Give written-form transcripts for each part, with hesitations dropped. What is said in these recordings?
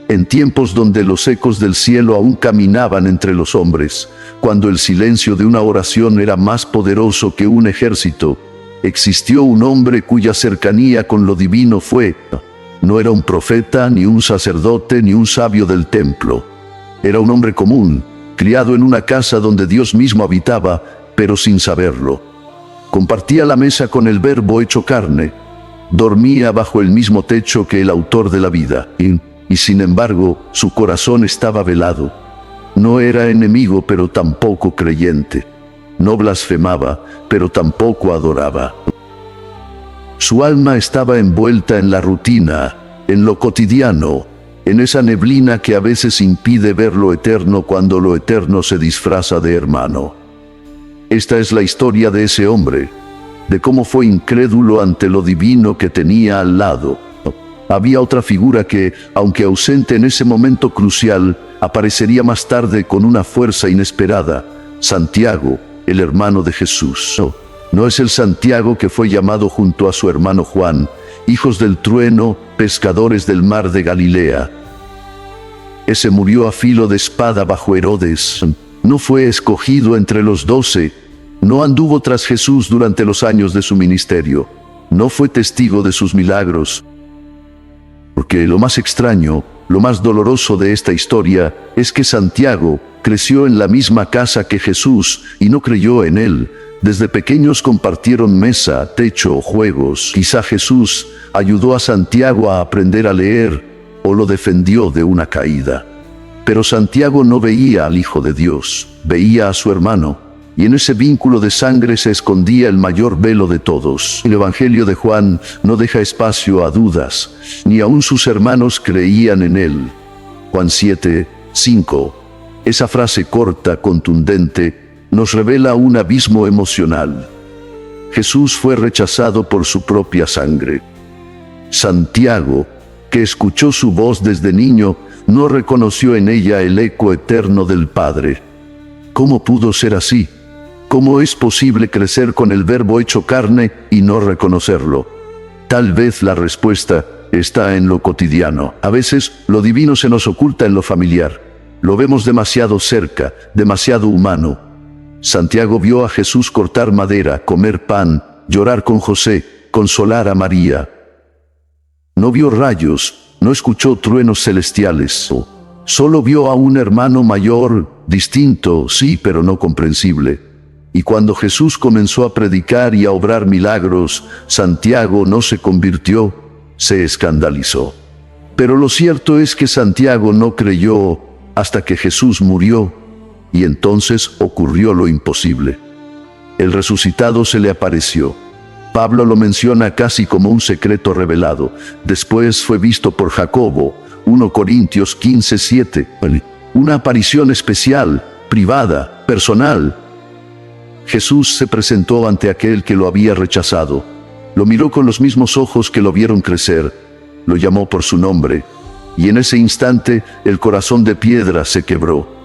en tiempos donde los ecos del cielo aún caminaban entre los hombres, cuando el silencio de una oración era más poderoso que un ejército, existió un hombre cuya cercanía con lo divino no era un profeta, ni un sacerdote, ni un sabio del templo. Era un hombre común, criado en una casa donde Dios mismo habitaba, pero sin saberlo. Compartía la mesa con el Verbo hecho carne. Dormía bajo el mismo techo que el autor de la vida. Y sin embargo, su corazón estaba velado. No era enemigo, pero tampoco creyente. No blasfemaba, pero tampoco adoraba. Su alma estaba envuelta en la rutina, en lo cotidiano, en esa neblina que a veces impide ver lo eterno cuando lo eterno se disfraza de hermano. Esta es la historia de ese hombre, de cómo fue incrédulo ante lo divino que tenía al lado. Había otra figura que, aunque ausente en ese momento crucial, aparecería más tarde con una fuerza inesperada: Santiago, el hermano de Jesús. No es el Santiago que fue llamado junto a su hermano Juan, hijos del trueno, pescadores del mar de Galilea. Ese murió a filo de espada bajo Herodes. No fue escogido entre los 12, no anduvo tras Jesús durante los años de su ministerio, no fue testigo de sus milagros. Porque lo más extraño, lo más doloroso de esta historia, es que Santiago creció en la misma casa que Jesús y no creyó en él. Desde pequeños compartieron mesa, techo, juegos. Quizá Jesús ayudó a Santiago a aprender a leer o lo defendió de una caída. Pero Santiago no veía al Hijo de Dios, veía a su hermano, y en ese vínculo de sangre se escondía el mayor velo de todos. El Evangelio de Juan no deja espacio a dudas, ni aun sus hermanos creían en él. Juan 7:5. Esa frase corta, contundente, nos revela un abismo emocional. Jesús fue rechazado por su propia sangre. Santiago, que escuchó su voz desde niño, no reconoció en ella el eco eterno del Padre. ¿Cómo pudo ser así? ¿Cómo es posible crecer con el Verbo hecho carne y no reconocerlo? Tal vez la respuesta está en lo cotidiano. A veces lo divino se nos oculta en lo familiar. Lo vemos demasiado cerca, demasiado humano. Santiago vio a Jesús cortar madera, comer pan, llorar con José, consolar a María. No vio rayos, no escuchó truenos celestiales. Solo vio a un hermano mayor, distinto, sí, pero no comprensible. Y cuando Jesús comenzó a predicar y a obrar milagros, Santiago no se convirtió, se escandalizó. Pero lo cierto es que Santiago no creyó hasta que Jesús murió, y entonces ocurrió lo imposible. El resucitado se le apareció. Pablo lo menciona casi como un secreto revelado. Después fue visto por Jacobo, 1 Corintios 15:7. Una aparición especial, privada, personal. Jesús se presentó ante aquel que lo había rechazado. Lo miró con los mismos ojos que lo vieron crecer. Lo llamó por su nombre. Y en ese instante el corazón de piedra se quebró.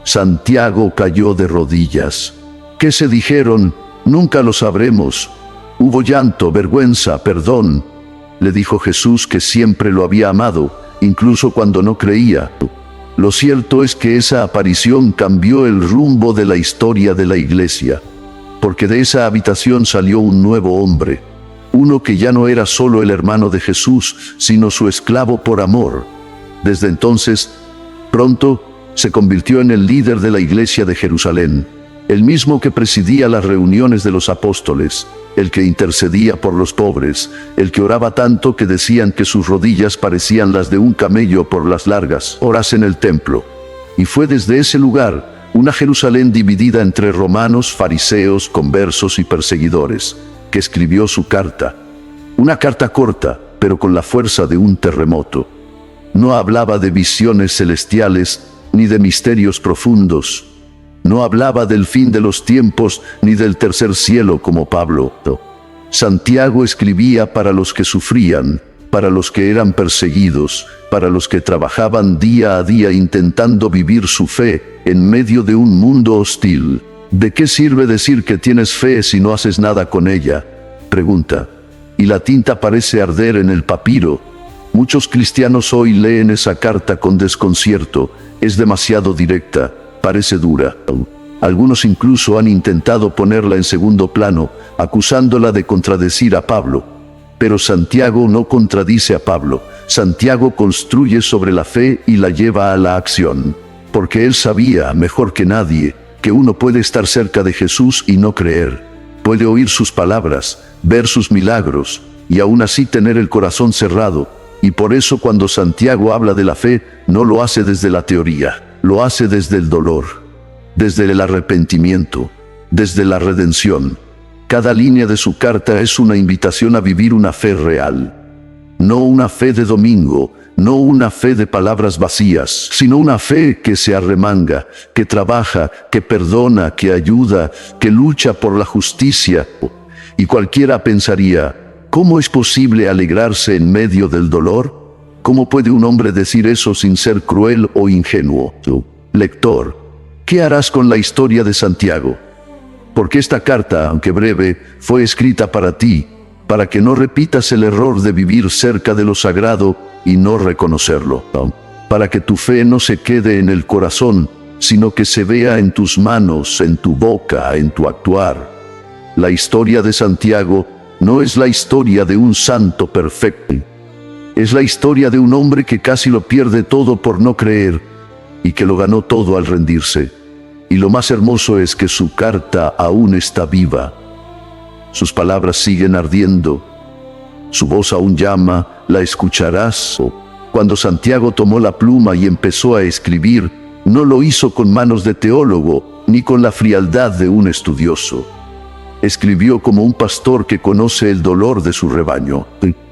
Santiago cayó de rodillas. ¿Qué se dijeron? Nunca lo sabremos. Hubo llanto, vergüenza, perdón. Le dijo Jesús que siempre lo había amado, incluso cuando no creía. Lo cierto es que esa aparición cambió el rumbo de la historia de la iglesia, porque de esa habitación salió un nuevo hombre, uno que ya no era solo el hermano de Jesús, sino su esclavo por amor. Desde entonces, pronto, se convirtió en el líder de la iglesia de Jerusalén, el mismo que presidía las reuniones de los apóstoles, el que intercedía por los pobres, el que oraba tanto que decían que sus rodillas parecían las de un camello por las largas horas en el templo. Y fue desde ese lugar, una Jerusalén dividida entre romanos, fariseos, conversos y perseguidores, que escribió su carta. Una carta corta, pero con la fuerza de un terremoto. No hablaba de visiones celestiales, ni de misterios profundos. No hablaba del fin de los tiempos ni del tercer cielo como Pablo. Santiago escribía para los que sufrían, para los que eran perseguidos, para los que trabajaban día a día intentando vivir su fe en medio de un mundo hostil. ¿De qué sirve decir que tienes fe si no haces nada con ella?, pregunta. Y la tinta parece arder en el papiro. Muchos cristianos hoy leen esa carta con desconcierto. Es demasiado directa, parece dura. Algunos incluso han intentado ponerla en segundo plano, acusándola de contradecir a Pablo. Pero Santiago no contradice a Pablo. Santiago construye sobre la fe y la lleva a la acción. Porque él sabía, mejor que nadie, que uno puede estar cerca de Jesús y no creer. Puede oír sus palabras, ver sus milagros, y aún así tener el corazón cerrado. Y por eso cuando Santiago habla de la fe, no lo hace desde la teoría, lo hace desde el dolor, desde el arrepentimiento, desde la redención. Cada línea de su carta es una invitación a vivir una fe real. No una fe de domingo, no una fe de palabras vacías, sino una fe que se arremanga, que trabaja, que perdona, que ayuda, que lucha por la justicia. Y cualquiera pensaría, ¿cómo es posible alegrarse en medio del dolor? ¿Cómo puede un hombre decir eso sin ser cruel o ingenuo? Lector, ¿qué harás con la historia de Santiago? Porque esta carta, aunque breve, fue escrita para ti, para que no repitas el error de vivir cerca de lo sagrado y no reconocerlo. Para que tu fe no se quede en el corazón, sino que se vea en tus manos, en tu boca, en tu actuar. La historia de Santiago no es la historia de un santo perfecto. Es la historia de un hombre que casi lo pierde todo por no creer y que lo ganó todo al rendirse. Y lo más hermoso es que su carta aún está viva. Sus palabras siguen ardiendo. Su voz aún llama, la escucharás. Cuando Santiago tomó la pluma y empezó a escribir, no lo hizo con manos de teólogo, ni con la frialdad de un estudioso. Escribió como un pastor que conoce el dolor de su rebaño,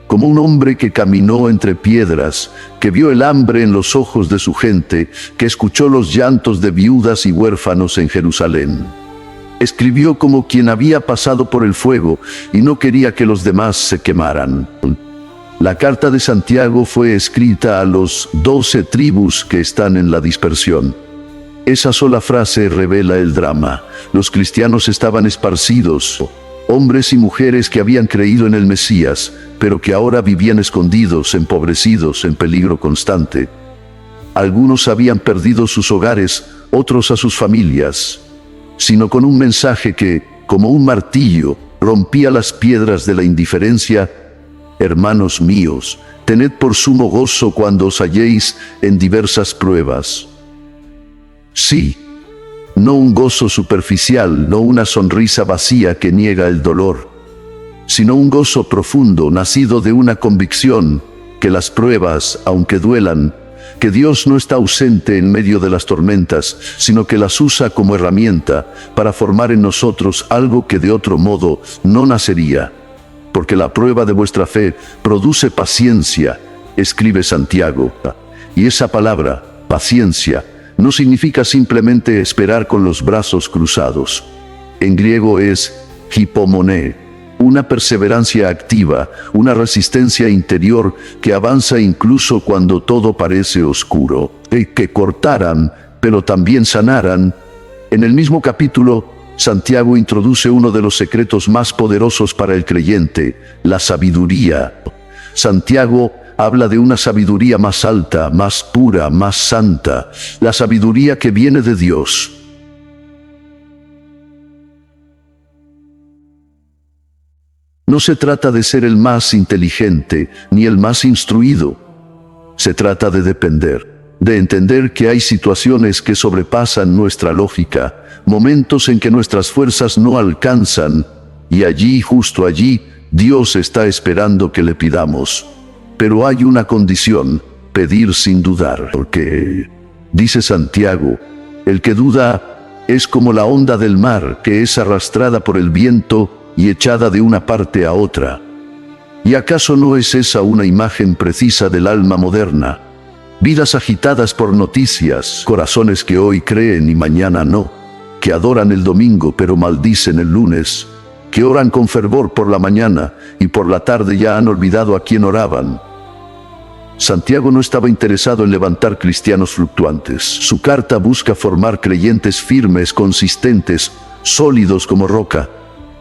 como un hombre que caminó entre piedras, que vio el hambre en los ojos de su gente, que escuchó los llantos de viudas y huérfanos en Jerusalén. Escribió como quien había pasado por el fuego y no quería que los demás se quemaran. La carta de Santiago fue escrita a los 12 tribus que están en la dispersión. Esa sola frase revela el drama. Los cristianos estaban esparcidos, hombres y mujeres que habían creído en el Mesías, pero que ahora vivían escondidos, empobrecidos, en peligro constante. Algunos habían perdido sus hogares, otros a sus familias, sino con un mensaje que, como un martillo, rompía las piedras de la indiferencia. Hermanos míos, tened por sumo gozo cuando os halléis en diversas pruebas. Sí, no un gozo superficial, no una sonrisa vacía que niega el dolor, sino un gozo profundo, nacido de una convicción que las pruebas, aunque duelan, que Dios no está ausente en medio de las tormentas, sino que las usa como herramienta para formar en nosotros algo que de otro modo no nacería. Porque la prueba de vuestra fe produce paciencia, escribe Santiago. Y esa palabra, paciencia, no significa simplemente esperar con los brazos cruzados. En griego es hipomoné, una perseverancia activa, una resistencia interior que avanza incluso cuando todo parece oscuro. Que cortaran, pero también sanaran. En el mismo capítulo, Santiago introduce uno de los secretos más poderosos para el creyente, la sabiduría. Santiago habla de una sabiduría más alta, más pura, más santa, la sabiduría que viene de Dios. No se trata de ser el más inteligente, ni el más instruido. Se trata de depender, de entender que hay situaciones que sobrepasan nuestra lógica, momentos en que nuestras fuerzas no alcanzan, y allí, justo allí, Dios está esperando que le pidamos. Pero hay una condición: pedir sin dudar. Porque, dice Santiago, el que duda es como la onda del mar que es arrastrada por el viento y echada de una parte a otra. ¿Y acaso no es esa una imagen precisa del alma moderna? Vidas agitadas por noticias, corazones que hoy creen y mañana no, que adoran el domingo pero maldicen el lunes, que oran con fervor por la mañana y por la tarde ya han olvidado a quién oraban. Santiago no estaba interesado en levantar cristianos fluctuantes. Su carta busca formar creyentes firmes, consistentes, sólidos como roca.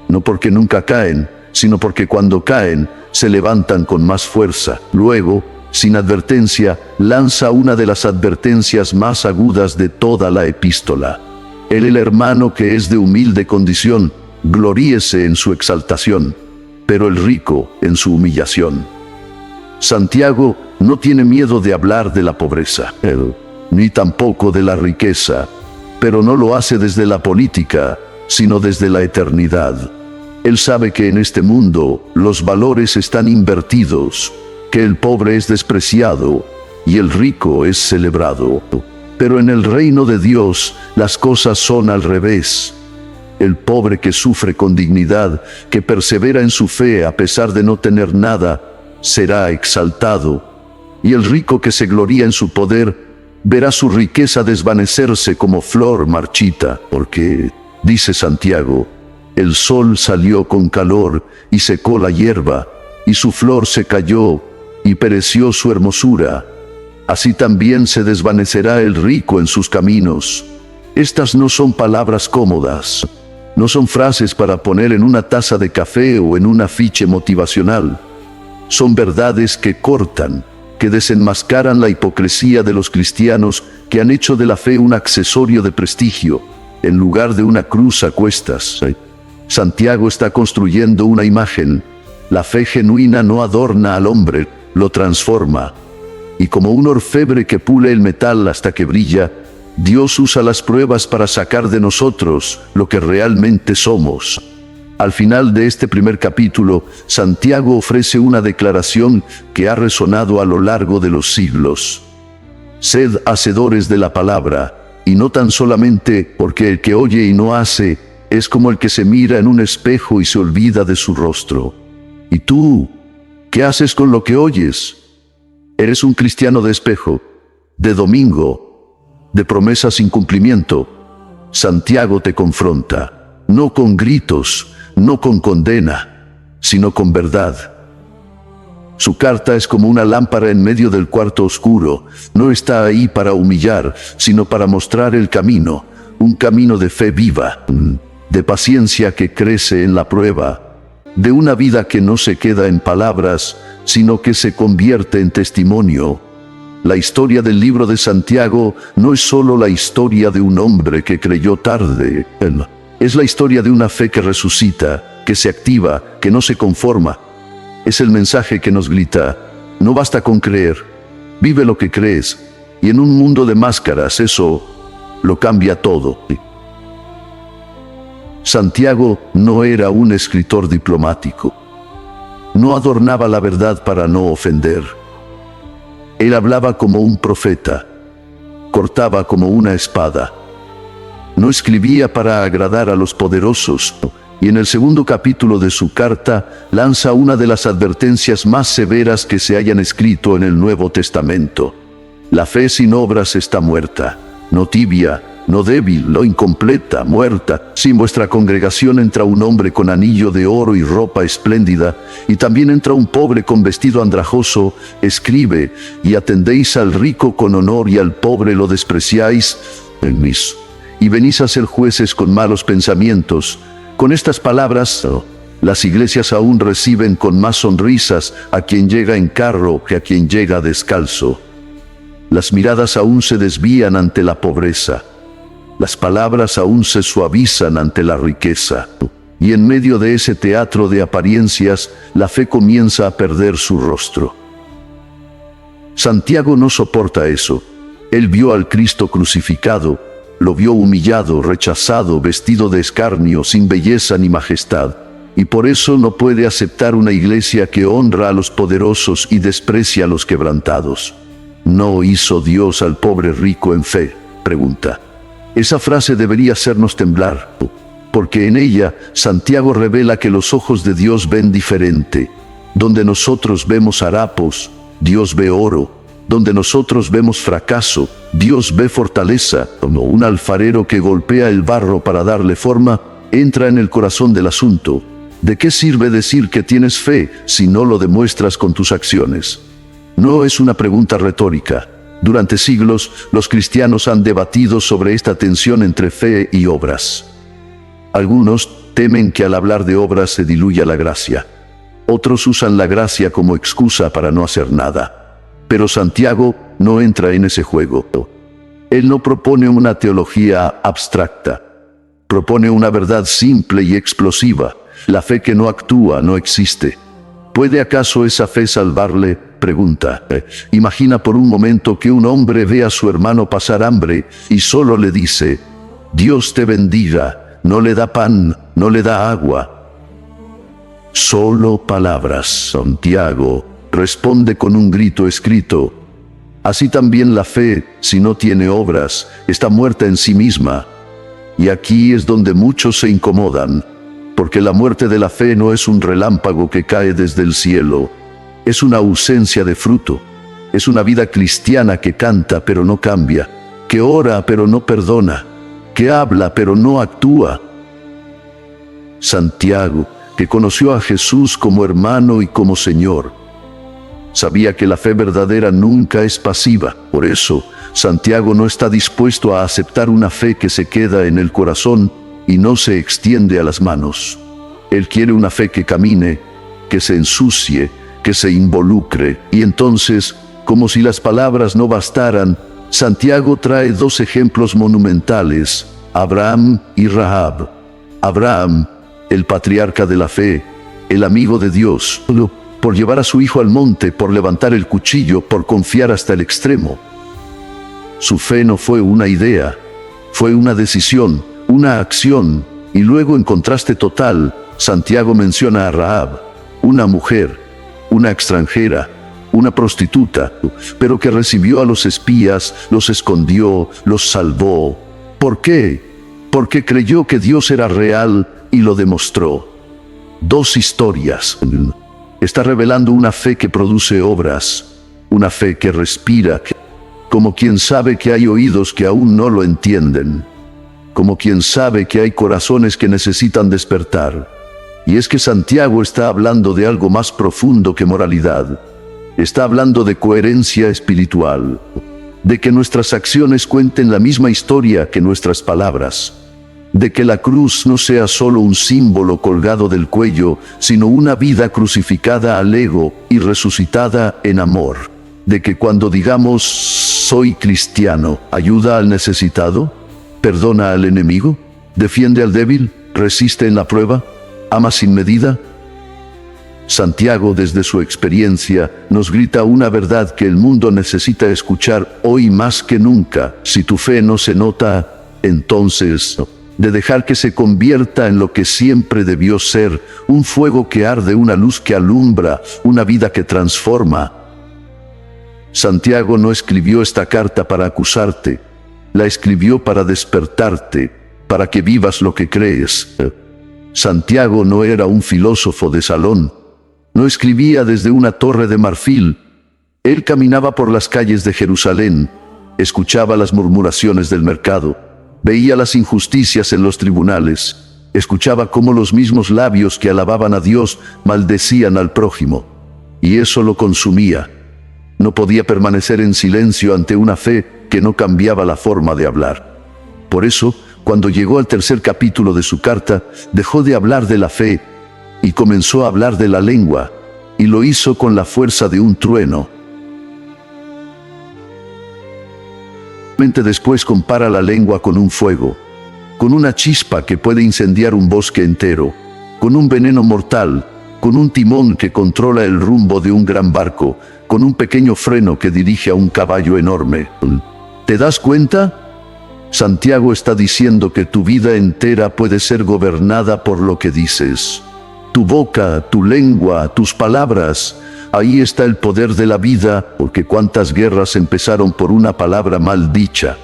No porque nunca caen, sino porque cuando caen, se levantan con más fuerza. Luego, sin advertencia, lanza una de las advertencias más agudas de toda la epístola. El hermano que es de humilde condición, gloríese en su exaltación, pero el rico en su humillación. Santiago no tiene miedo de hablar de la pobreza, ni tampoco de la riqueza, pero no lo hace desde la política, sino desde la eternidad. Él sabe que en este mundo los valores están invertidos, que el pobre es despreciado y el rico es celebrado. Pero en el reino de Dios las cosas son al revés. El pobre que sufre con dignidad, que persevera en su fe a pesar de no tener nada, será exaltado. Y el rico que se gloría en su poder, verá su riqueza desvanecerse como flor marchita, porque, dice Santiago, el sol salió con calor y secó la hierba, y su flor se cayó y pereció su hermosura. Así también se desvanecerá el rico en sus caminos. Estas no son palabras cómodas, no son frases para poner en una taza de café o en un afiche motivacional. Son verdades que cortan, que desenmascaran la hipocresía de los cristianos que han hecho de la fe un accesorio de prestigio, en lugar de una cruz a cuestas. Santiago está construyendo una imagen. La fe genuina no adorna al hombre, lo transforma. Y como un orfebre que pule el metal hasta que brilla, Dios usa las pruebas para sacar de nosotros lo que realmente somos. Al final de este primer capítulo, Santiago ofrece una declaración que ha resonado a lo largo de los siglos. Sed hacedores de la palabra, y no tan solamente porque el que oye y no hace es como el que se mira en un espejo y se olvida de su rostro. ¿Y tú? ¿Qué haces con lo que oyes? ¿Eres un cristiano de espejo, de domingo, de promesas sin cumplimiento? Santiago te confronta, no con gritos, no con condena, sino con verdad. Su carta es como una lámpara en medio del cuarto oscuro. No está ahí para humillar, sino para mostrar el camino, un camino de fe viva, de paciencia que crece en la prueba, de una vida que no se queda en palabras, sino que se convierte en testimonio. La historia del libro de Santiago no es solo la historia de un hombre que creyó tarde. Es la historia de una fe que resucita, que se activa, que no se conforma. Es el mensaje que nos grita, no basta con creer, vive lo que crees, y en un mundo de máscaras eso lo cambia todo. Santiago no era un escritor diplomático. No adornaba la verdad para no ofender. Él hablaba como un profeta, cortaba como una espada. No escribía para agradar a los poderosos, y en el segundo capítulo de su carta lanza una de las advertencias más severas que se hayan escrito en el Nuevo Testamento. La fe sin obras está muerta, no tibia, no débil, no incompleta, muerta. Si en vuestra congregación entra un hombre con anillo de oro y ropa espléndida, y también entra un pobre con vestido andrajoso, escribe, y atendéis al rico con honor y al pobre lo despreciáis, y venís a ser jueces con malos pensamientos. Con estas palabras, las iglesias aún reciben con más sonrisas a quien llega en carro que a quien llega descalzo. Las miradas aún se desvían ante la pobreza. Las palabras aún se suavizan ante la riqueza. Y en medio de ese teatro de apariencias, la fe comienza a perder su rostro. Santiago no soporta eso. Él vio al Cristo crucificado, lo vio humillado, rechazado, vestido de escarnio, sin belleza ni majestad. Y por eso no puede aceptar una iglesia que honra a los poderosos y desprecia a los quebrantados. ¿No hizo Dios al pobre rico en fe?, pregunta. Esa frase debería hacernos temblar, porque en ella Santiago revela que los ojos de Dios ven diferente. Donde nosotros vemos harapos, Dios ve oro. Donde nosotros vemos fracaso, Dios ve fortaleza. Como un alfarero que golpea el barro para darle forma, entra en el corazón del asunto. ¿De qué sirve decir que tienes fe si no lo demuestras con tus acciones? No es una pregunta retórica. Durante siglos, los cristianos han debatido sobre esta tensión entre fe y obras. Algunos temen que al hablar de obras se diluya la gracia. Otros usan la gracia como excusa para no hacer nada. Pero Santiago no entra en ese juego. Él no propone una teología abstracta. Propone una verdad simple y explosiva. La fe que no actúa no existe. ¿Puede acaso esa fe salvarle? Pregunta. Imagina por un momento que un hombre ve a su hermano pasar hambre y solo le dice: Dios te bendiga. No le da pan, no le da agua. Solo palabras. Santiago responde con un grito escrito: así también la fe, si no tiene obras, está muerta en sí misma. Y aquí es donde muchos se incomodan, porque la muerte de la fe no es un relámpago que cae desde el cielo, es una ausencia de fruto, es una vida cristiana que canta pero no cambia, que ora pero no perdona, que habla pero no actúa. Santiago, que conoció a Jesús como hermano y como Señor, sabía que la fe verdadera nunca es pasiva. Por eso, Santiago no está dispuesto a aceptar una fe que se queda en el corazón y no se extiende a las manos. Él quiere una fe que camine, que se ensucie, que se involucre. Y entonces, como si las palabras no bastaran, Santiago trae dos ejemplos monumentales: Abraham y Rahab. Abraham, el patriarca de la fe, el amigo de Dios, por llevar a su hijo al monte, por levantar el cuchillo, por confiar hasta el extremo. Su fe no fue una idea, fue una decisión, una acción. Y luego, en contraste total, Santiago menciona a Rahab, una mujer, una extranjera, una prostituta, pero que recibió a los espías, los escondió, los salvó. ¿Por qué? Porque creyó que Dios era real y lo demostró. Dos historias. Está revelando una fe que produce obras, una fe que respira, como quien sabe que hay oídos que aún no lo entienden, como quien sabe que hay corazones que necesitan despertar. Y es que Santiago está hablando de algo más profundo que moralidad. Está hablando de coherencia espiritual, de que nuestras acciones cuenten la misma historia que nuestras palabras, de que la cruz no sea solo un símbolo colgado del cuello, sino una vida crucificada al ego y resucitada en amor, de que cuando digamos soy cristiano, ayuda al necesitado, perdona al enemigo, defiende al débil, resiste en la prueba, ama sin medida. Santiago, desde su experiencia, nos grita una verdad que el mundo necesita escuchar hoy más que nunca. Si tu fe no se nota, entonces de dejar que se convierta en lo que siempre debió ser, un fuego que arde, una luz que alumbra, una vida que transforma. Santiago no escribió esta carta para acusarte, la escribió para despertarte, para que vivas lo que crees. Santiago no era un filósofo de salón, no escribía desde una torre de marfil. Él caminaba por las calles de Jerusalén, escuchaba las murmuraciones del mercado, veía las injusticias en los tribunales, escuchaba cómo los mismos labios que alababan a Dios maldecían al prójimo, y eso lo consumía. No podía permanecer en silencio ante una fe que no cambiaba la forma de hablar. Por eso, cuando llegó al tercer capítulo de su carta, dejó de hablar de la fe y comenzó a hablar de la lengua, y lo hizo con la fuerza de un trueno. Después compara la lengua con un fuego, con una chispa que puede incendiar un bosque entero, con un veneno mortal, con un timón que controla el rumbo de un gran barco, con un pequeño freno que dirige a un caballo enorme. ¿Te das cuenta? Santiago está diciendo que tu vida entera puede ser gobernada por lo que dices. Tu boca, tu lengua, tus palabras. Ahí está el poder de la vida, porque cuántas guerras empezaron por una palabra mal dicha.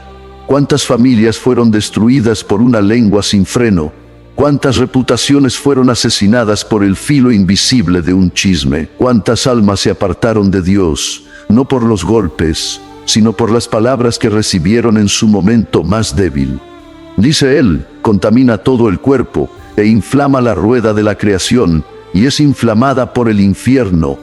Cuántas familias fueron destruidas por una lengua sin freno. Cuántas reputaciones fueron asesinadas por el filo invisible de un chisme. Cuántas almas se apartaron de Dios, no por los golpes, sino por las palabras que recibieron en su momento más débil. Dice él, contamina todo el cuerpo e inflama la rueda de la creación, y es inflamada por el infierno,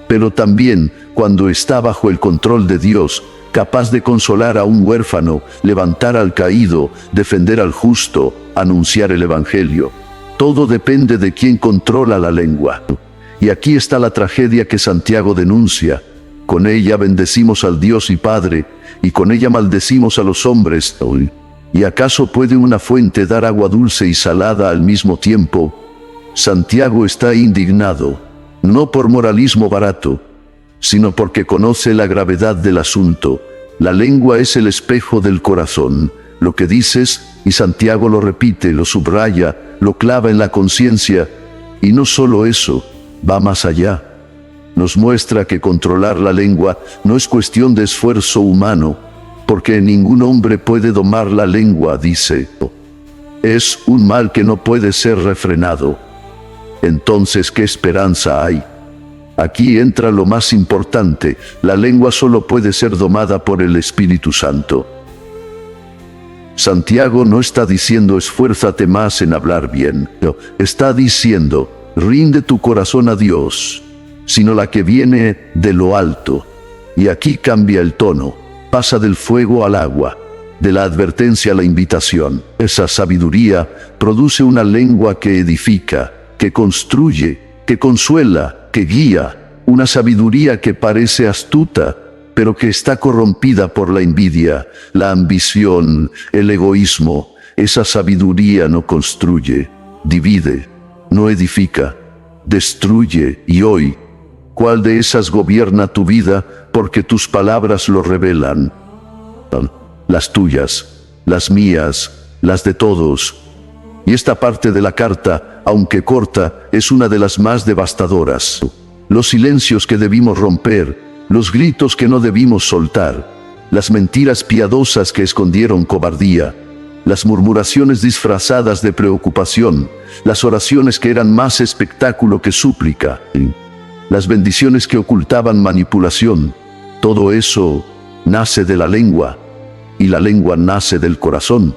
pero también, cuando está bajo el control de Dios, capaz de consolar a un huérfano, levantar al caído, defender al justo, anunciar el evangelio. Todo depende de quien controla la lengua. Y aquí está la tragedia que Santiago denuncia. con ella bendecimos al Dios y Padre, y con ella maldecimos a los hombres. ¿Y acaso puede una fuente dar agua dulce y salada al mismo tiempo? Santiago está indignado, no por moralismo barato, sino porque conoce la gravedad del asunto. La lengua es el espejo del corazón. Lo que dices, y Santiago lo repite, lo subraya, lo clava en la conciencia, y no solo eso, va más allá. Nos muestra que controlar la lengua no es cuestión de esfuerzo humano, porque ningún hombre puede domar la lengua, dice. Es un mal que no puede ser refrenado. Entonces, ¿qué esperanza hay? Aquí entra lo más importante: la lengua solo puede ser domada por el Espíritu Santo. Santiago no está diciendo esfuérzate más en hablar bien, no, está diciendo rinde tu corazón a Dios, sino la que viene de lo alto. Y aquí cambia el tono, pasa del fuego al agua, de la advertencia a la invitación. Esa sabiduría produce una lengua que edifica, que construye, que consuela, que guía, una sabiduría que parece astuta, pero que está corrompida por la envidia, la ambición, el egoísmo. Esa sabiduría no construye, divide, no edifica, destruye. Y hoy, ¿cuál de esas gobierna tu vida? Porque tus palabras lo revelan. Las tuyas, las mías, las de todos. Y esta parte de la carta, aunque corta, es una de las más devastadoras. Los silencios que debimos romper, los gritos que no debimos soltar, las mentiras piadosas que escondieron cobardía, las murmuraciones disfrazadas de preocupación, las oraciones que eran más espectáculo que súplica, las bendiciones que ocultaban manipulación. Todo eso nace de la lengua, y la lengua nace del corazón.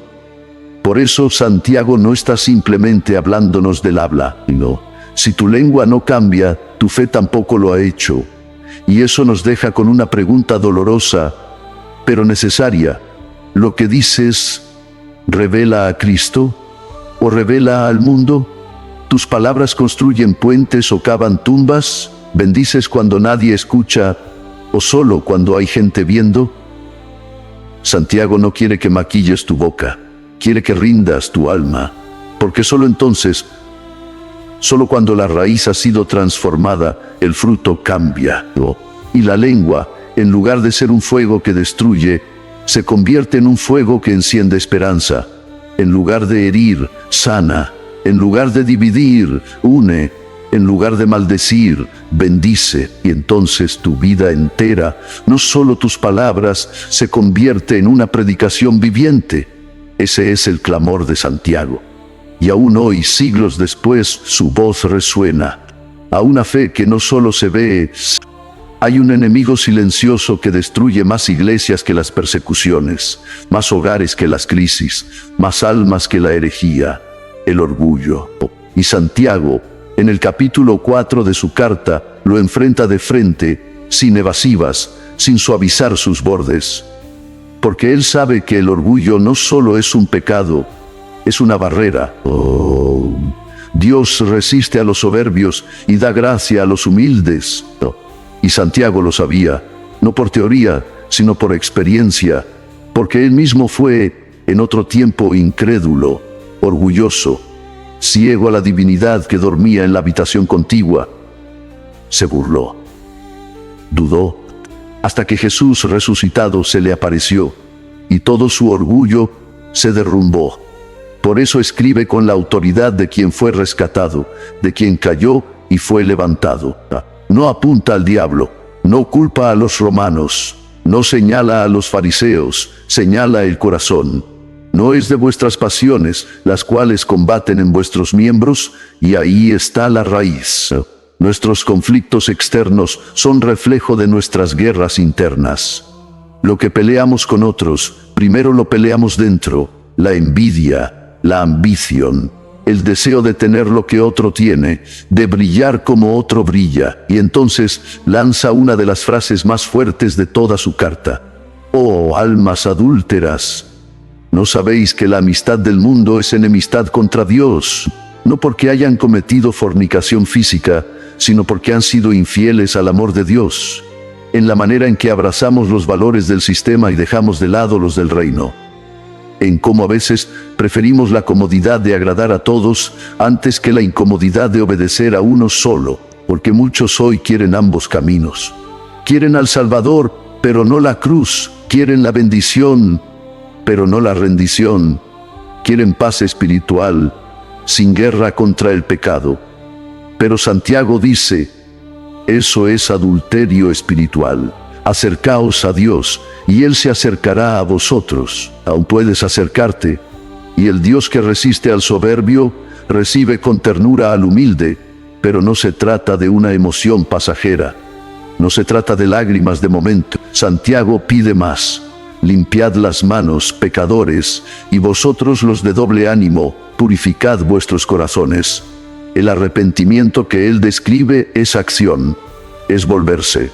Por eso Santiago no está simplemente hablándonos del habla, no. Si tu lengua no cambia, tu fe tampoco lo ha hecho. Y eso nos deja con una pregunta dolorosa, pero necesaria. ¿Lo que dices revela a Cristo o revela al mundo? ¿Tus palabras construyen puentes o cavan tumbas? ¿Bendices cuando nadie escucha o solo cuando hay gente viendo? Santiago no quiere que maquilles tu boca, quiere que rindas tu alma, porque solo entonces, solo cuando la raíz ha sido transformada, el fruto cambia. Y la lengua, en lugar de ser un fuego que destruye, se convierte en un fuego que enciende esperanza. En lugar de herir, sana. En lugar de dividir, une. En lugar de maldecir, bendice. Y entonces tu vida entera, no solo tus palabras, se convierte en una predicación viviente. Ese es el clamor de Santiago. Y aún hoy, siglos después, su voz resuena. A una fe que no solo se ve. Hay un enemigo silencioso que destruye más iglesias que las persecuciones, más hogares que las crisis, más almas que la herejía, el orgullo. Y Santiago, en el capítulo 4 de su carta, lo enfrenta de frente, sin evasivas, sin suavizar sus bordes. Porque él sabe que el orgullo no solo es un pecado, es una barrera. Dios resiste a los soberbios y da gracia a los humildes. Y Santiago lo sabía, no por teoría, sino por experiencia, porque él mismo fue, en otro tiempo, incrédulo, orgulloso, ciego a la divinidad que dormía en la habitación contigua. Se burló, dudó, hasta que Jesús resucitado se le apareció, y todo su orgullo se derrumbó. Por eso escribe con la autoridad de quien fue rescatado, de quien cayó y fue levantado. No apunta al diablo, no culpa a los romanos, no señala a los fariseos, señala el corazón. No es de vuestras pasiones, las cuales combaten en vuestros miembros, y ahí está la raíz. Nuestros conflictos externos son reflejo de nuestras guerras internas. Lo que peleamos con otros, primero lo peleamos dentro: la envidia, la ambición, el deseo de tener lo que otro tiene, de brillar como otro brilla. Y entonces lanza una de las frases más fuertes de toda su carta: «Oh, almas adúlteras, ¿no sabéis que la amistad del mundo es enemistad contra Dios? No porque hayan cometido fornicación física, sino porque han sido infieles al amor de Dios. en la manera en que abrazamos los valores del sistema y dejamos de lado los del reino. En cómo a veces preferimos la comodidad de agradar a todos antes que la incomodidad de obedecer a uno solo, porque muchos hoy quieren ambos caminos. Quieren al Salvador, pero no la cruz. Quieren la bendición, pero no la rendición. Quieren paz espiritual, sin guerra contra el pecado. Pero Santiago dice, eso es adulterio espiritual. Acercaos a Dios, y Él se acercará a vosotros. Aún puedes acercarte, y el Dios que resiste al soberbio, recibe con ternura al humilde, pero no se trata de una emoción pasajera. No se trata de lágrimas de momento. Santiago pide más. Limpiad las manos, pecadores, y vosotros los de doble ánimo, purificad vuestros corazones. El arrepentimiento que él describe es acción, es volverse,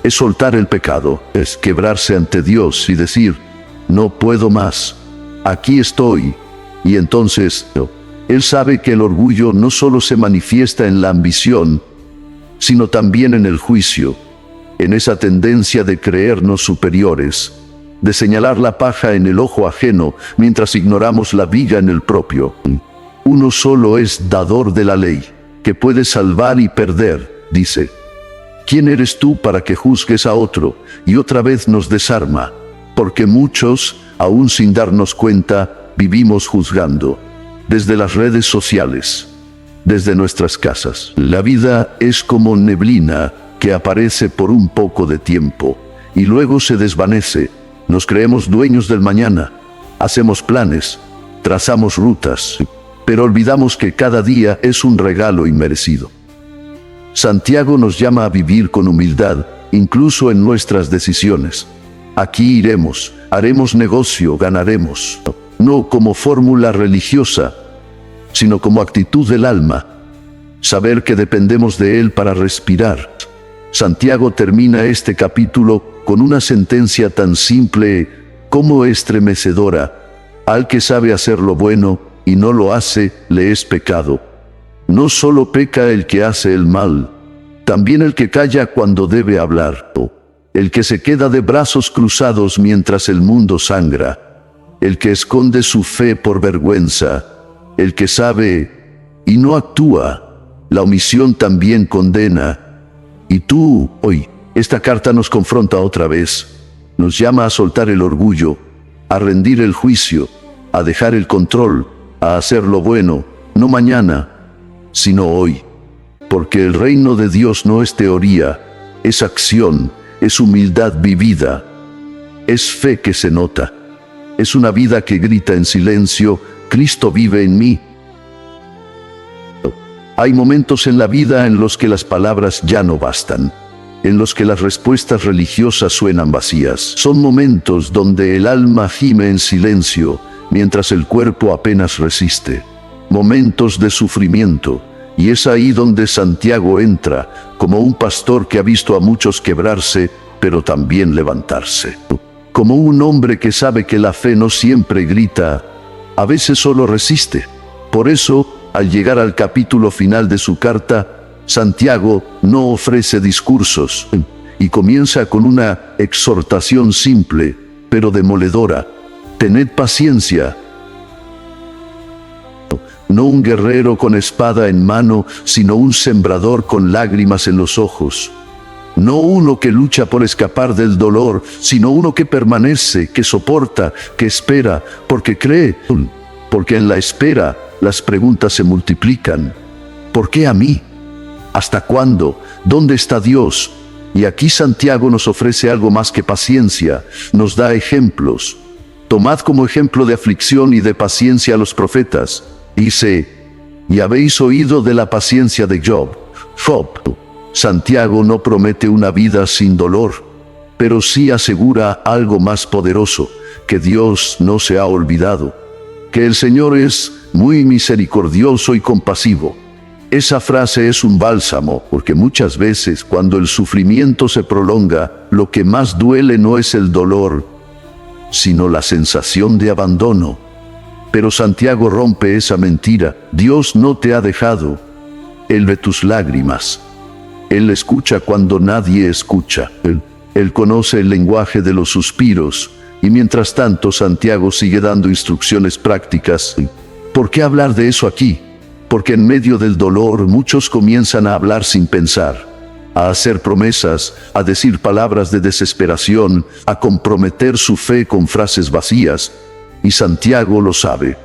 es soltar el pecado, es quebrarse ante Dios y decir, no puedo más, aquí estoy. Y entonces, él sabe que el orgullo no solo se manifiesta en la ambición, sino también en el juicio, en esa tendencia de creernos superiores, de señalar la paja en el ojo ajeno mientras ignoramos la viga en el propio. Uno solo es dador de la ley, que puede salvar y perder, dice. ¿Quién eres tú para que juzgues a otro? Y otra vez nos desarma, porque muchos, aún sin darnos cuenta, vivimos juzgando, desde las redes sociales, desde nuestras casas. La vida es como neblina que aparece por un poco de tiempo y luego se desvanece. Nos creemos dueños del mañana, hacemos planes, trazamos rutas, pero olvidamos que cada día es un regalo inmerecido. Santiago nos llama a vivir con humildad, incluso en nuestras decisiones. Aquí iremos, haremos negocio, ganaremos, no como fórmula religiosa, sino como actitud del alma. Saber que dependemos de Él para respirar. Santiago termina este capítulo con una sentencia tan simple como estremecedora. Al que sabe hacer lo bueno y no lo hace, le es pecado. No solo peca el que hace el mal, también el que calla cuando debe hablar, el que se queda de brazos cruzados mientras el mundo sangra, el que esconde su fe por vergüenza, el que sabe y no actúa. La omisión también condena. Y tú, hoy, esta carta nos confronta otra vez, nos llama a soltar el orgullo, a rendir el juicio, a dejar el control, a hacer lo bueno, no mañana, sino hoy. Porque el reino de Dios no es teoría, es acción, es humildad vivida, es fe que se nota, es una vida que grita en silencio, Cristo vive en mí. Hay momentos en la vida en los que las palabras ya no bastan, en los que las respuestas religiosas suenan vacías. Son momentos donde el alma gime en silencio, mientras el cuerpo apenas resiste. Momentos de sufrimiento, y es ahí donde Santiago entra, como un pastor que ha visto a muchos quebrarse, pero también levantarse. Como un hombre que sabe que la fe no siempre grita, a veces solo resiste. Por eso, al llegar al capítulo final de su carta, Santiago no ofrece discursos y comienza con una exhortación simple, pero demoledora. Tened paciencia. No un guerrero con espada en mano, sino un sembrador con lágrimas en los ojos. No uno que lucha por escapar del dolor, sino uno que permanece, que soporta, que espera, porque cree. Porque en la espera las preguntas se multiplican. ¿Por qué a mí? ¿Hasta cuándo? ¿Dónde está Dios? Y aquí Santiago nos ofrece algo más que paciencia, nos da ejemplos. Tomad como ejemplo de aflicción y de paciencia a los profetas. Dice, y habéis oído de la paciencia de Job. Santiago no promete una vida sin dolor, pero sí asegura algo más poderoso, que Dios no se ha olvidado, que el Señor es muy misericordioso y compasivo. Esa frase es un bálsamo, porque muchas veces cuando el sufrimiento se prolonga, lo que más duele no es el dolor, sino la sensación de abandono. Pero Santiago rompe esa mentira. Dios no te ha dejado. Él ve tus lágrimas. Él escucha cuando nadie escucha. Él conoce el lenguaje de los suspiros, y mientras tanto Santiago sigue dando instrucciones prácticas. ¿Por qué hablar de eso aquí? Porque en medio del dolor muchos comienzan a hablar sin pensar, a hacer promesas, a decir palabras de desesperación, a comprometer su fe con frases vacías, y Santiago lo sabe.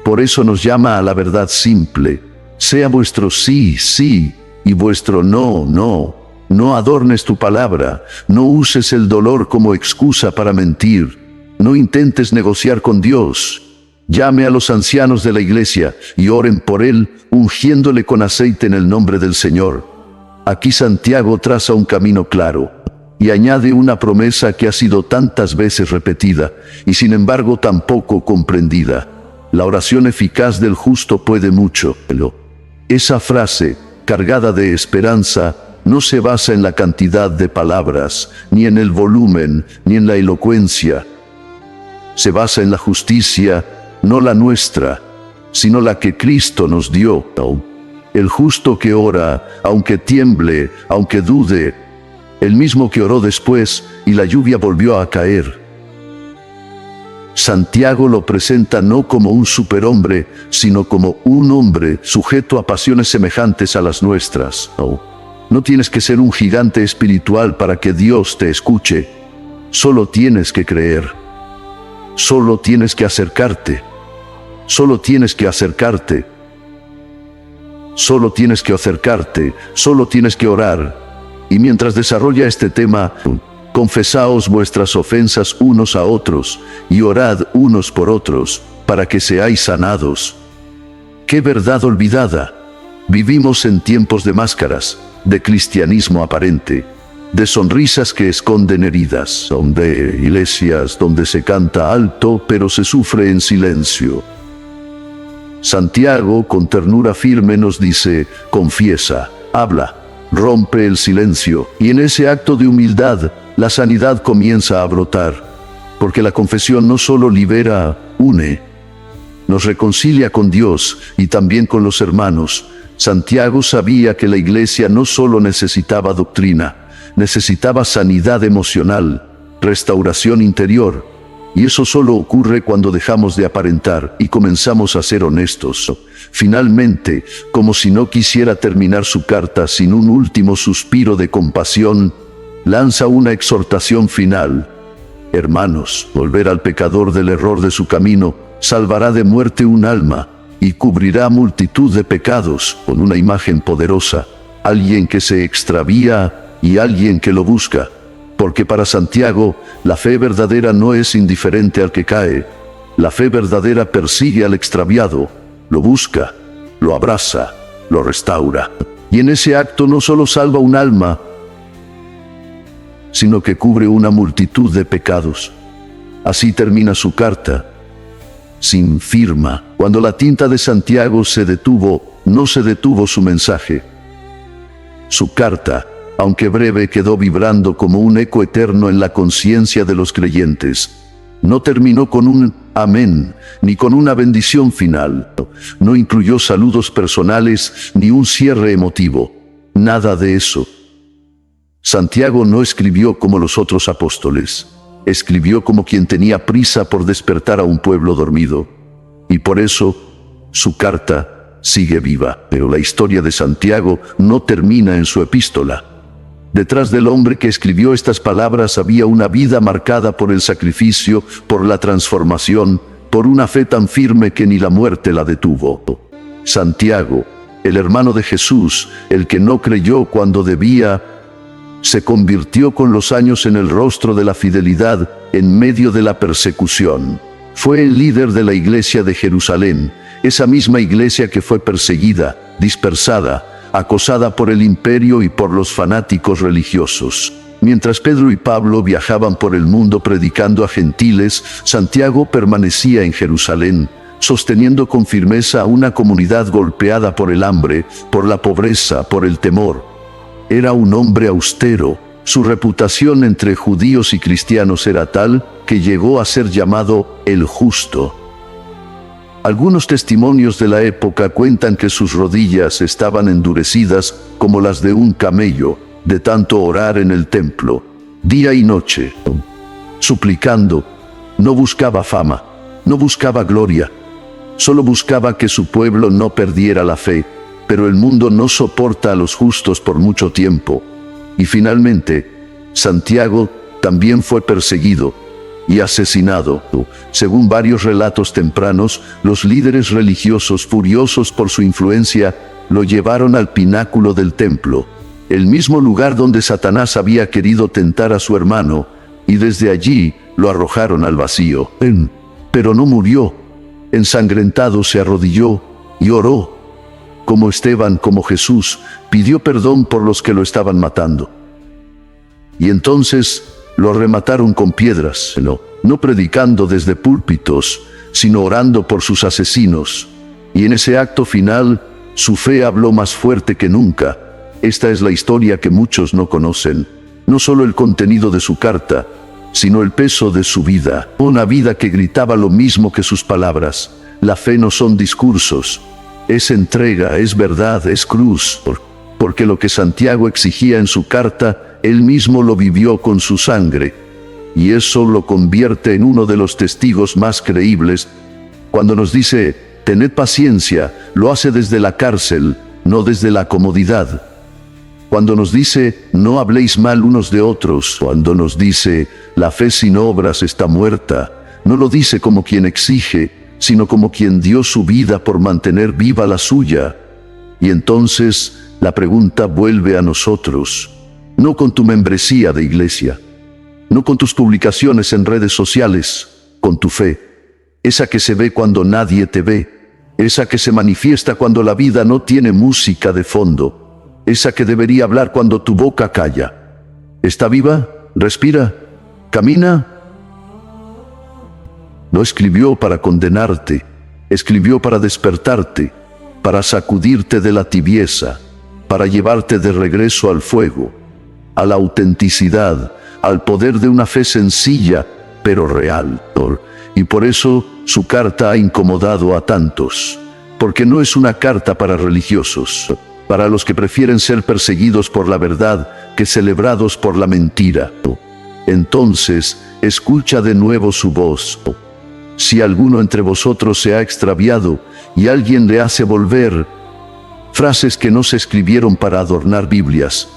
Por eso nos llama a la verdad simple. Sea vuestro sí, sí, y vuestro no, no. No adornes tu palabra, no uses el dolor como excusa para mentir, no intentes negociar con Dios. Llame a los ancianos de la iglesia y oren por él, ungiéndole con aceite en el nombre del Señor. Aquí Santiago traza un camino claro y añade una promesa que ha sido tantas veces repetida y sin embargo tan poco comprendida. La oración eficaz del justo puede mucho. Esa frase, cargada de esperanza, no se basa en la cantidad de palabras, ni en el volumen, ni en la elocuencia. Se basa en la justicia, no la nuestra, sino la que Cristo nos dio. El justo que ora, aunque tiemble, aunque dude, el mismo que oró después y la lluvia volvió a caer. Santiago lo presenta no como un superhombre, sino como un hombre sujeto a pasiones semejantes a las nuestras. No tienes que ser un gigante espiritual para que Dios te escuche. Solo tienes que creer. Solo tienes que acercarte. Solo tienes que acercarte. Solo tienes que acercarte. Solo tienes que orar. Y mientras desarrolla este tema, confesaos vuestras ofensas unos a otros y orad unos por otros, para que seáis sanados. ¡Qué verdad olvidada! Vivimos en tiempos de máscaras, de cristianismo aparente, de sonrisas que esconden heridas, de iglesias donde se canta alto pero se sufre en silencio. Santiago, con ternura firme, nos dice: confiesa, habla, rompe el silencio, y en ese acto de humildad, la sanidad comienza a brotar, porque la confesión no solo libera, une, nos reconcilia con Dios y también con los hermanos. Santiago sabía que la iglesia no solo necesitaba doctrina, necesitaba sanidad emocional, restauración interior, y eso solo ocurre cuando dejamos de aparentar y comenzamos a ser honestos. Finalmente, como si no quisiera terminar su carta sin un último suspiro de compasión, lanza una exhortación final. Hermanos, volver al pecador del error de su camino salvará de muerte un alma y cubrirá multitud de pecados, con una imagen poderosa, alguien que se extravía y alguien que lo busca. Porque para Santiago, la fe verdadera no es indiferente al que cae. La fe verdadera persigue al extraviado, lo busca, lo abraza, lo restaura. Y en ese acto no solo salva un alma, sino que cubre una multitud de pecados. Así termina su carta, sin firma. Cuando la tinta de Santiago se detuvo, no se detuvo su mensaje. Su carta, aunque breve, quedó vibrando como un eco eterno en la conciencia de los creyentes. No terminó con un amén, ni con una bendición final. No incluyó saludos personales, ni un cierre emotivo. Nada de eso. Santiago no escribió como los otros apóstoles. Escribió como quien tenía prisa por despertar a un pueblo dormido. Y por eso, su carta sigue viva. Pero la historia de Santiago no termina en su epístola. Detrás del hombre que escribió estas palabras había una vida marcada por el sacrificio, por la transformación, por una fe tan firme que ni la muerte la detuvo. Santiago, el hermano de Jesús, el que no creyó cuando debía, se convirtió con los años en el rostro de la fidelidad en medio de la persecución. Fue el líder de la iglesia de Jerusalén, esa misma iglesia que fue perseguida, dispersada, acosada por el imperio y por los fanáticos religiosos. Mientras Pedro y Pablo viajaban por el mundo predicando a gentiles, Santiago permanecía en Jerusalén, sosteniendo con firmeza a una comunidad golpeada por el hambre, por la pobreza, por el temor. Era un hombre austero. Su reputación entre judíos y cristianos era tal que llegó a ser llamado el justo. Algunos testimonios de la época cuentan que sus rodillas estaban endurecidas como las de un camello, de tanto orar en el templo. día y noche, suplicando. No buscaba fama, no buscaba gloria, solo buscaba que su pueblo no perdiera la fe, pero el mundo no soporta a los justos por mucho tiempo. Y finalmente, Santiago también fue perseguido y asesinado. Según varios relatos tempranos, los líderes religiosos, furiosos por su influencia, lo llevaron al pináculo del templo, el mismo lugar donde Satanás había querido tentar a su hermano, y desde allí lo arrojaron al vacío. Pero no murió. Ensangrentado se arrodilló y oró. Como Esteban, como Jesús, pidió perdón por los que lo estaban matando. Y entonces lo remataron con piedras, no predicando desde púlpitos, sino orando por sus asesinos. Y en ese acto final, su fe habló más fuerte que nunca. Esta es la historia que muchos no conocen. No solo el contenido de su carta, sino el peso de su vida. Una vida que gritaba lo mismo que sus palabras. La fe no son discursos. Es entrega, es verdad, es cruz. Porque lo que Santiago exigía en su carta, él mismo lo vivió con su sangre. Y eso lo convierte en uno de los testigos más creíbles. Cuando nos dice, tened paciencia, lo hace desde la cárcel, no desde la comodidad. Cuando nos dice, no habléis mal unos de otros, cuando nos dice, la fe sin obras está muerta, no lo dice como quien exige, sino como quien dio su vida por mantener viva la suya. Y entonces, la pregunta vuelve a nosotros, no con tu membresía de iglesia, no con tus publicaciones en redes sociales, con tu fe, esa que se ve cuando nadie te ve, esa que se manifiesta cuando la vida no tiene música de fondo, esa que debería hablar cuando tu boca calla. ¿Está viva? ¿Respira? ¿Camina? No escribió para condenarte, escribió para despertarte, para sacudirte de la tibieza, para llevarte de regreso al fuego, a la autenticidad, al poder de una fe sencilla, pero real. Y por eso su carta ha incomodado a tantos, porque no es una carta para religiosos, para los que prefieren ser perseguidos por la verdad que celebrados por la mentira. Entonces, escucha de nuevo su voz. Si alguno entre vosotros se ha extraviado y alguien le hace volver, frases que no se escribieron para adornar Biblias,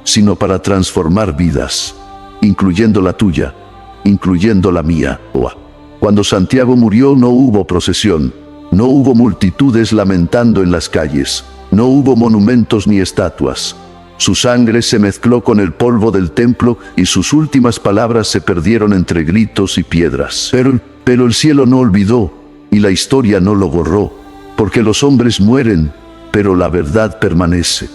sino para transformar vidas, incluyendo la tuya, incluyendo la mía. Cuando Santiago murió no hubo procesión, no hubo multitudes lamentando en las calles, no hubo monumentos ni estatuas. Su sangre se mezcló con el polvo del templo y sus últimas palabras se perdieron entre gritos y piedras. Pero el cielo no olvidó y la historia no lo borró, porque los hombres mueren, pero la verdad permanece.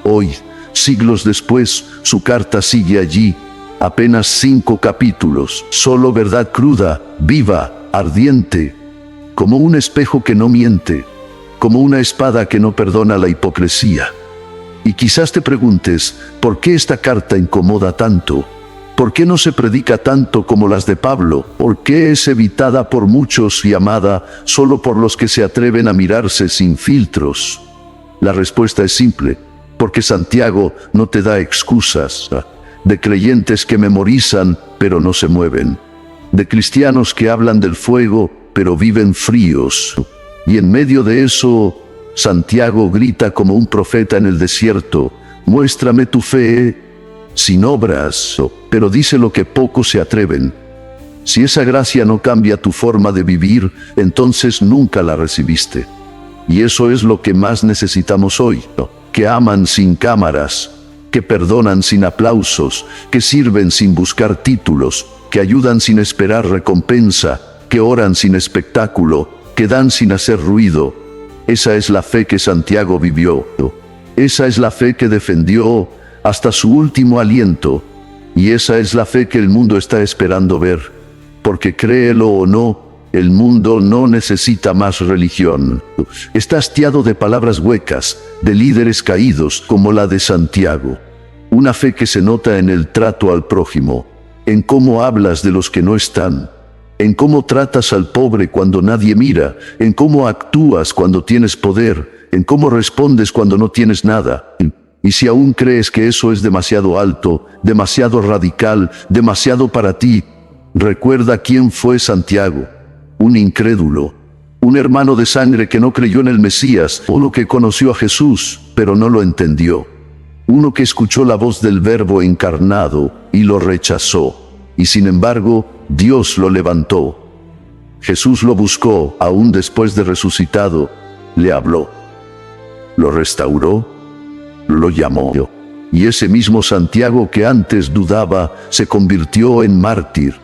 Hoy, siglos después, su carta sigue allí, apenas 5 capítulos, solo verdad cruda, viva, ardiente, como un espejo que no miente, como una espada que no perdona la hipocresía. Y quizás te preguntes, ¿por qué esta carta incomoda tanto? ¿Por qué no se predica tanto como las de Pablo? ¿Por qué es evitada por muchos y amada solo por los que se atreven a mirarse sin filtros? La respuesta es simple, porque Santiago no te da excusas, de creyentes que memorizan pero no se mueven, de cristianos que hablan del fuego pero viven fríos. Y en medio de eso, Santiago grita como un profeta en el desierto, muéstrame tu fe, sin obras, pero dice lo que pocos se atreven. Si esa gracia no cambia tu forma de vivir, entonces nunca la recibiste. Y eso es lo que más necesitamos hoy, que aman sin cámaras, que perdonan sin aplausos, que sirven sin buscar títulos, que ayudan sin esperar recompensa, que oran sin espectáculo, que dan sin hacer ruido. Esa es la fe que Santiago vivió. Esa es la fe que defendió hasta su último aliento. Y esa es la fe que el mundo está esperando ver. Porque créelo o no, el mundo no necesita más religión. Está hastiado de palabras huecas, de líderes caídos como la de Santiago. Una fe que se nota en el trato al prójimo, en cómo hablas de los que no están, en cómo tratas al pobre cuando nadie mira, en cómo actúas cuando tienes poder, en cómo respondes cuando no tienes nada. Y si aún crees que eso es demasiado alto, demasiado radical, demasiado para ti, recuerda quién fue Santiago, un incrédulo, un hermano de sangre que no creyó en el Mesías, uno que conoció a Jesús, pero no lo entendió, uno que escuchó la voz del Verbo encarnado y lo rechazó, y sin embargo, Dios lo levantó. Jesús lo buscó, aún después de resucitado, le habló, lo restauró, lo llamó. Y ese mismo Santiago que antes dudaba, se convirtió en mártir,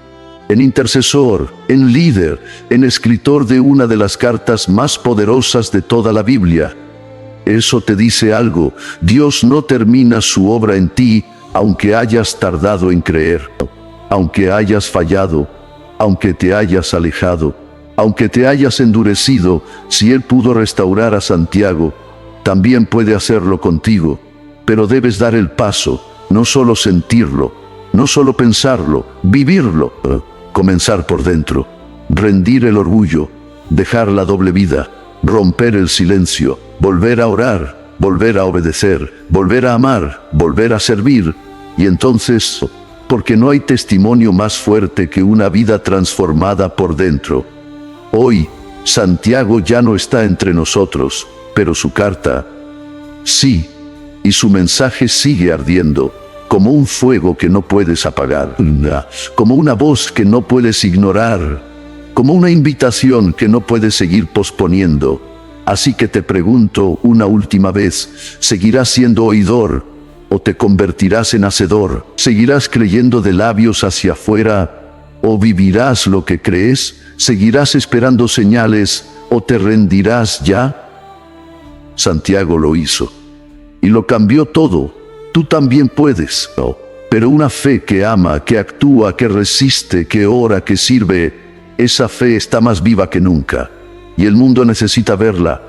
en intercesor, en líder, en escritor de una de las cartas más poderosas de toda la Biblia. Eso te dice algo: Dios no termina su obra en ti, aunque hayas tardado en creer, aunque hayas fallado, aunque te hayas alejado, aunque te hayas endurecido. Si Él pudo restaurar a Santiago, también puede hacerlo contigo, pero debes dar el paso, no solo sentirlo, no solo pensarlo, vivirlo, comenzar por dentro, rendir el orgullo, dejar la doble vida, romper el silencio, volver a orar, volver a obedecer, volver a amar, volver a servir, y entonces, porque no hay testimonio más fuerte que una vida transformada por dentro. Hoy, Santiago ya no está entre nosotros, pero su carta, sí, y su mensaje sigue ardiendo, como un fuego que no puedes apagar, como una voz que no puedes ignorar, como una invitación que no puedes seguir posponiendo. Así que te pregunto una última vez: ¿seguirás siendo oidor o te convertirás en hacedor? ¿Seguirás creyendo de labios hacia afuera o vivirás lo que crees? ¿Seguirás esperando señales o te rendirás ya? Santiago lo hizo y lo cambió todo. Tú también puedes, pero una fe que ama, que actúa, que resiste, que ora, que sirve, esa fe está más viva que nunca, y el mundo necesita verla.